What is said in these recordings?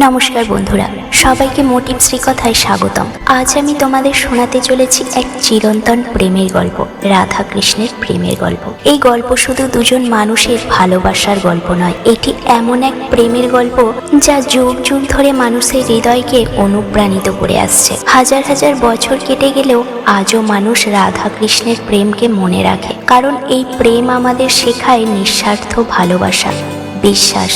নমস্কার বন্ধুরা, সবাইকে মোটিভ শ্রীকথায় স্বাগতম। আজ আমি তোমাদের শোনাতে চলেছি এক চিরন্তন প্রেমের গল্প, রাধা কৃষ্ণের প্রেমের গল্প। এই গল্প শুধু দুজন মানুষের ভালোবাসার গল্প নয়, এটি এমন এক প্রেমের গল্প যা যুগ যুগ ধরে মানুষের হৃদয়কে অনুপ্রাণিত করে আসছে। হাজার হাজার বছর কেটে গেলেও আজও মানুষ রাধা কৃষ্ণের প্রেমকে মনে রাখে, কারণ এই প্রেম আমাদের শেখায় নিঃস্বার্থ ভালোবাসা, বিশ্বাস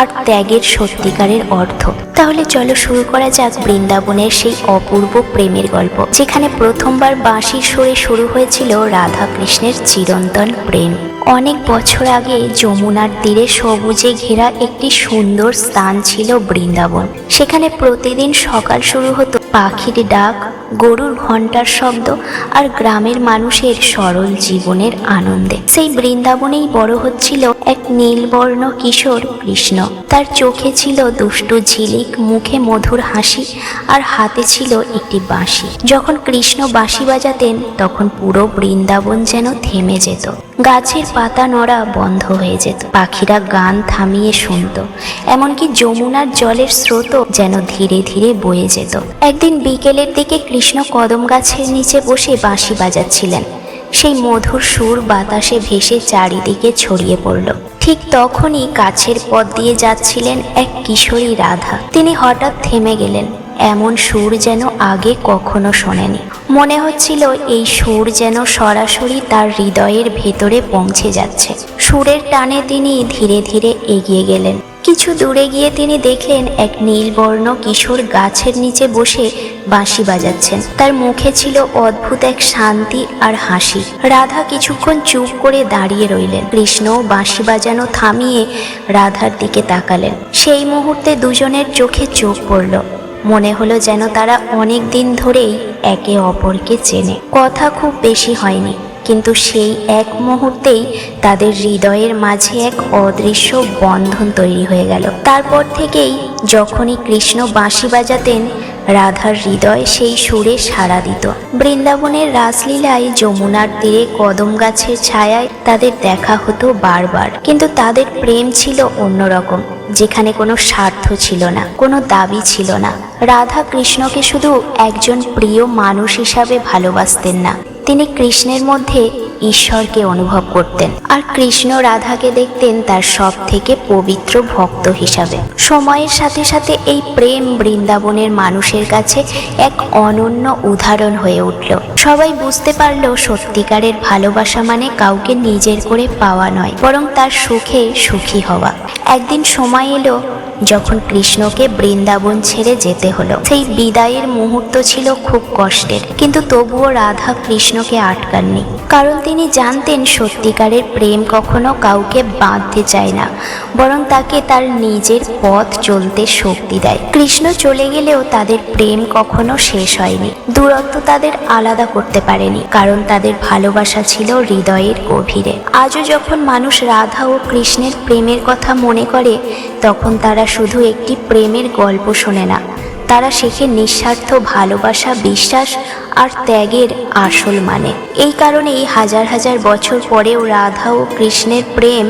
আর ত্যাগের সত্যিকারের অর্থ। তাহলে চলো শুরু করা যাক বৃন্দাবনের সেই অপূর্ব প্রেমের গল্প, যেখানে প্রথমবার বাঁশির সুরে শুরু হয়েছিল রাধা কৃষ্ণের চিরন্তন প্রেম। অনেক বছর আগে যমুনার তীরে সবুজে ঘেরা একটি সুন্দর স্থান ছিল বৃন্দাবন। সেখানে প্রতিদিন সকাল শুরু হতো পাখির ডাক, গরুর ঘণ্টার শব্দ আর গ্রামের মানুষের সরল জীবনের আনন্দে। সেই বৃন্দাবনেই বড় হচ্ছিল এক নীলবর্ণ কিশোর কৃষ্ণ। তার চোখে ছিল দুষ্টু ঝিলিক, মুখে মধুর হাসি আর হাতে ছিল একটি বাঁশি। যখন কৃষ্ণ বাঁশি বাজাতেন তখন পুরো বৃন্দাবন যেন থেমে যেত। গাছের পাতা নড়া বন্ধ হয়ে যেত, পাখিরা গান থামিয়ে শুনত, এমনকি যমুনার জলের স্রোতও যেন ধীরে ধীরে বয়ে যেত। একদিন বিকেলের দিকে কৃষ্ণ কদম গাছের নিচে বসে বাঁশি বাজাচ্ছিলেন। সেই মধুর সুর বাতাসে ভেসে চারিদিকে ছড়িয়ে পড়ল। ঠিক তখনই কাছের পথ দিয়ে যাচ্ছিলেন এক কিশোরী রাধা। তিনি হঠাৎ থেমে গেলেন। এমন সুর যেন আগে কখনো শোনেনি। মনে হচ্ছিল এই সুর যেন সরাসরি তার হৃদয়ের ভেতরে পৌঁছে যাচ্ছে। সুরের টানে তিনি ধীরে ধীরে এগিয়ে গেলেন। কিছু দূরে গিয়ে তিনি দেখলেন এক নীলবর্ণ কিশোর গাছের নিচে বসে বাঁশি বাজাচ্ছেন। তার মুখে ছিল অদ্ভুত এক শান্তি আর হাসি। রাধা কিছুক্ষণ চুপ করে দাঁড়িয়ে রইলেন। কৃষ্ণ বাঁশি বাজানো থামিয়ে রাধার দিকে তাকালেন। সেই মুহূর্তে দুজনের চোখে চোখ পড়ল। মনে হলো যেন তারা অনেক দিন ধরেই একে অপরকে চেনে। কথা খুব বেশি হয়নি, কিন্তু সেই এক মুহূর্তেই তাদের হৃদয়ের মাঝে এক অদৃশ্য বন্ধন তৈরি হয়ে গেল। তারপর থেকেই যখনই কৃষ্ণ বাঁশি বাজাতেন, রাধার হৃদয় সেই সুরে সাড়া দিত। বৃন্দাবনের রাসলীলায় যমুনার তীরে কদম গাছের ছায়ায় তাদের দেখা হতো বারবার, কিন্তু তাদের প্রেম ছিল অন্যরকম, যেখানে কোনো স্বার্থ ছিল না, কোনো দাবি ছিল না। রাধা কৃষ্ণকে শুধু একজন প্রিয় মানুষ হিসাবে ভালোবাসতেন না, তিনি কৃষ্ণের মধ্যে ঈশ্বরকে অনুভব করতেন, আর কৃষ্ণ রাধাকে দেখতেন তার সব থেকে পবিত্র ভক্ত হিসাবে। সময়ের সাথে সাথে এই প্রেম বৃন্দাবনের মানুষের কাছে এক অনন্য উদাহরণ হয়ে উঠল। সবাই বুঝতে পারল সত্যিকারের ভালোবাসা মানে কাউকে নিজের করে পাওয়া নয়, বরং তার সুখে সুখী হওয়া। একদিন সময় এলো যখন কৃষ্ণকে বৃন্দাবন ছেড়ে যেতে হলো। সেই বিদায়ের মুহূর্ত ছিল খুব কষ্টের, কিন্তু তবুও রাধা কৃষ্ণকে আটকাননি, কারণ তিনি জানতেন সত্যিকারের প্রেম কখনো কাউকে বাঁধতে চায় না, বরং তাকে তার নিজের পথ চলতে শক্তি দেয়। কৃষ্ণ চলে গেলেও তাদের প্রেম কখনো শেষ হয়নি। দূরত্ব তাদের আলাদা করতে পারেনি, কারণ তাদের ভালোবাসা ছিল হৃদয়ের গভীরে। আজও যখন মানুষ রাধা ও কৃষ্ণের প্রেমের কথা মনে করে, তখন তারা শুধু একটি প্রেমের গল্প শোনে না, তারা শেখে নিঃস্বার্থ ভালোবাসা, বিশ্বাস আর ত্যাগের আসল মানে। এই কারণেই হাজার হাজার বছর পরেও রাধা ও কৃষ্ণের প্রেম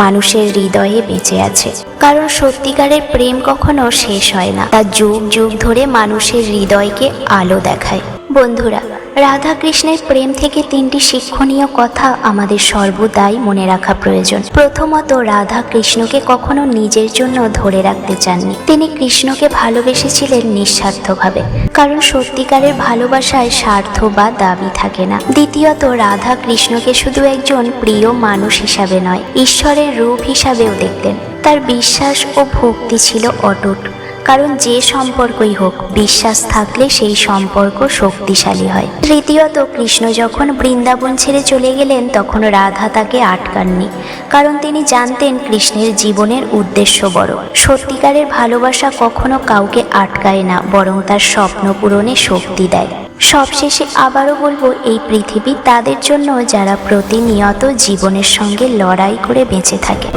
মানুষের হৃদয়ে বেঁচে আছে, কারণ সত্যিকারের প্রেম কখনো শেষ হয় না, তা যুগ যুগ ধরে মানুষের হৃদয়কে আলো দেখায়। বন্ধুরা, রাধা কৃষ্ণের প্রেম থেকে তিনটি শিক্ষণীয় কথা আমাদের সর্বদাই মনে রাখা প্রয়োজন। প্রথমত, রাধা কৃষ্ণকে কখনো নিজের জন্য ধরে রাখতে চাননি। তিনি কৃষ্ণকে ভালোবেসেছিলেন নিঃস্বার্থভাবে, কারণ সত্যিকারের ভালোবাসায় স্বার্থ বা দাবি থাকে না। দ্বিতীয়ত, রাধা কৃষ্ণকে শুধু একজন প্রিয় মানুষ হিসাবে নয়, ঈশ্বরের রূপ হিসাবেও দেখতেন। তার বিশ্বাস ও ভক্তি ছিল অটুট, কারণ যে সম্পর্কই হোক, বিশ্বাস থাকলে সেই সম্পর্ক শক্তিশালী হয়। তৃতীয়ত, কৃষ্ণ যখন বৃন্দাবন ছেড়ে চলে গেলেন তখন রাধা তাকে আটকাননি, কারণ তিনি জানতেন কৃষ্ণের জীবনের উদ্দেশ্য বড়। সত্যিকারের ভালোবাসা কখনো কাউকে আটকায় না, বরং তার স্বপ্ন পূরণে শক্তি দেয়। সবশেষে আবারও বলবো, এই পৃথিবী তাদের জন্য যারা প্রতিনিয়ত জীবনের সঙ্গে লড়াই করে বেঁচে থাকে।